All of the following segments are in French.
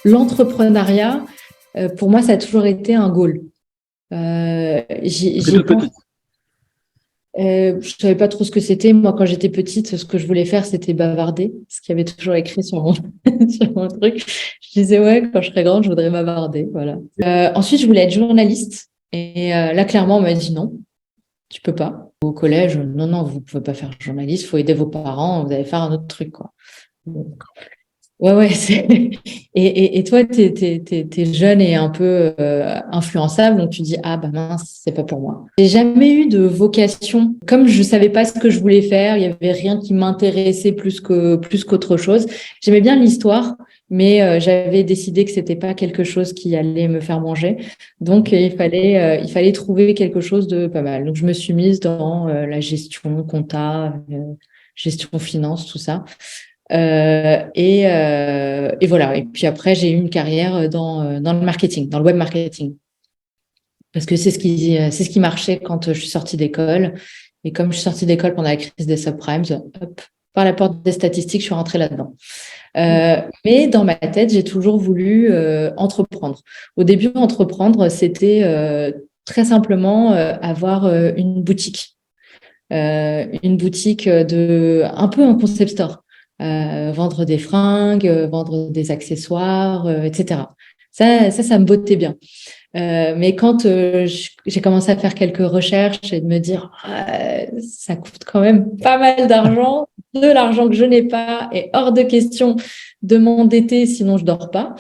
l'entrepreneuriat, pour moi, ça a toujours été un goal. Depuis toute petite. Je savais pas trop ce que c'était. Moi, quand j'étais petite, ce que je voulais faire, c'était bavarder, ce qu'il y avait toujours écrit sur mon, sur mon truc. Je disais, ouais, quand je serai grande, je voudrais bavarder. Voilà. Ensuite, je voulais être journaliste. Et là, clairement, on m'a dit non, tu peux pas. Au collège, non, non, vous pouvez pas faire journaliste, il faut aider vos parents, vous allez faire un autre truc, quoi. Ouais, c'est... Et toi, t'es jeune et un peu influençable, donc tu dis, ah bah mince, c'est pas pour moi. J'ai jamais eu de vocation. Comme je savais pas ce que je voulais faire, il y avait rien qui m'intéressait plus qu'autre chose. J'aimais bien l'histoire, mais j'avais décidé que c'était pas quelque chose qui allait me faire manger. Donc il fallait trouver quelque chose de pas mal. Donc je me suis mise dans la gestion, compta, gestion finance, tout ça. Et voilà. Et puis après, j'ai eu une carrière dans le marketing, dans le web marketing. Parce que c'est ce qui marchait quand je suis sortie d'école. Et comme je suis sortie d'école pendant la crise des subprimes, hop, par la porte des statistiques, je suis rentrée là-dedans. Mais dans ma tête, j'ai toujours voulu entreprendre. Au début, entreprendre, c'était très simplement avoir une boutique. Une boutique un peu un concept store. Vendre des fringues, vendre des accessoires, etc. Ça me bottait bien. Mais quand j'ai commencé à faire quelques recherches et de me dire ça coûte quand même pas mal d'argent, de l'argent que je n'ai pas et hors de question de m'endetter sinon je dors pas.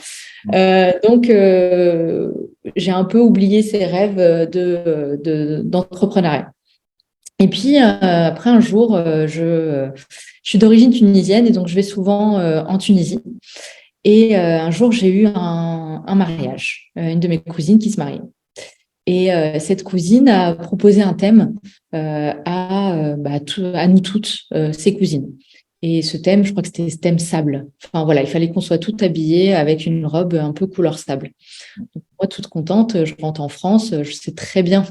Donc j'ai un peu oublié ces rêves d'entrepreneuriat. Et puis après un jour, je suis d'origine tunisienne et donc je vais souvent en Tunisie. Et un jour, j'ai eu un mariage, une de mes cousines qui se mariait. Et cette cousine a proposé un thème à nous toutes, ses cousines. Et ce thème, je crois que c'était ce thème sable. Enfin voilà, il fallait qu'on soit toutes habillées avec une robe un peu couleur sable. Donc, moi, toute contente, je rentre en France, je sais très bien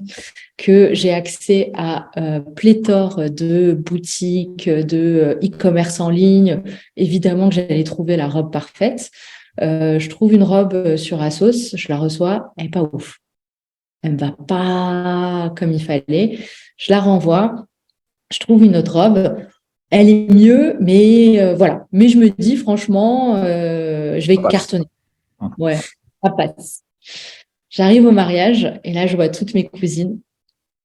que j'ai accès à pléthore de boutiques, de e-commerce en ligne. Évidemment que j'allais trouver la robe parfaite. Je trouve une robe sur Asos, je la reçois, elle n'est pas ouf. Elle ne va pas comme il fallait. Je la renvoie, je trouve une autre robe. Elle est mieux, mais voilà. Mais je me dis, franchement, je vais cartonner. Ouais, ça passe. J'arrive au mariage et là, je vois toutes mes cousines.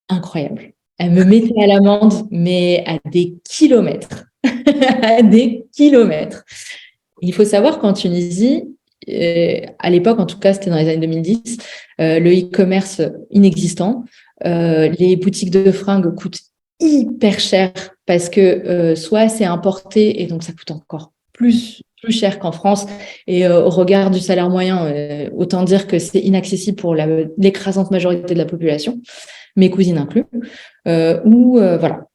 Incroyable. Elles me mettaient à l'amende, mais à des kilomètres. À des kilomètres. Il faut savoir qu'en Tunisie, à l'époque, en tout cas, c'était dans les années 2010, le e-commerce inexistant. Les boutiques de fringues coûtent hyper cher parce que soit c'est importé et donc ça coûte encore plus cher qu'en France. Et au regard du salaire moyen, autant dire que c'est inaccessible pour l'écrasante majorité de la population, mes cousines inclus. Voilà.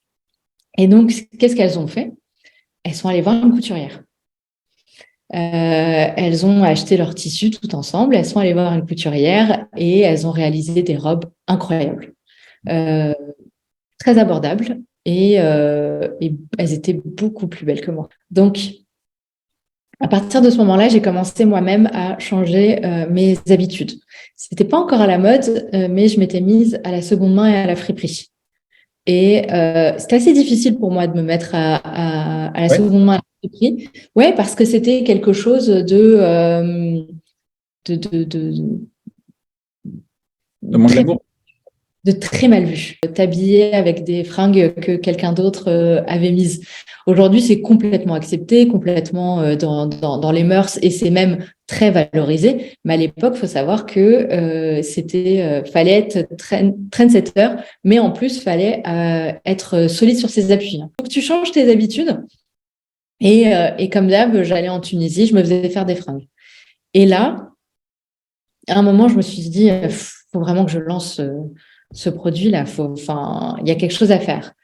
Et donc, qu'est-ce qu'elles ont fait? Elles sont allées voir une couturière. Elles ont acheté leur tissu tout ensemble, elles sont allées voir une couturière et elles ont réalisé des robes incroyables, très abordables et elles étaient beaucoup plus belles que moi. Donc, à partir de ce moment-là, j'ai commencé moi-même à changer mes habitudes. C'était pas encore à la mode, mais je m'étais mise à la seconde main et à la friperie. Et c'était assez difficile pour moi de me mettre à la seconde main à la friperie. Ouais, parce que c'était quelque chose de manque d'amour. De très mal vu. T'habiller avec des fringues que quelqu'un d'autre avait mises. Aujourd'hui, c'est complètement accepté, complètement dans les mœurs et c'est même très valorisé. Mais à l'époque, il faut savoir que fallait être trendsetter, mais en plus, fallait être solide sur ses appuis. Donc, tu changes tes habitudes. Et comme d'hab, j'allais en Tunisie, je me faisais faire des fringues. Et là, à un moment, je me suis dit, faut vraiment que je lance ce produit-là. Il y a quelque chose à faire.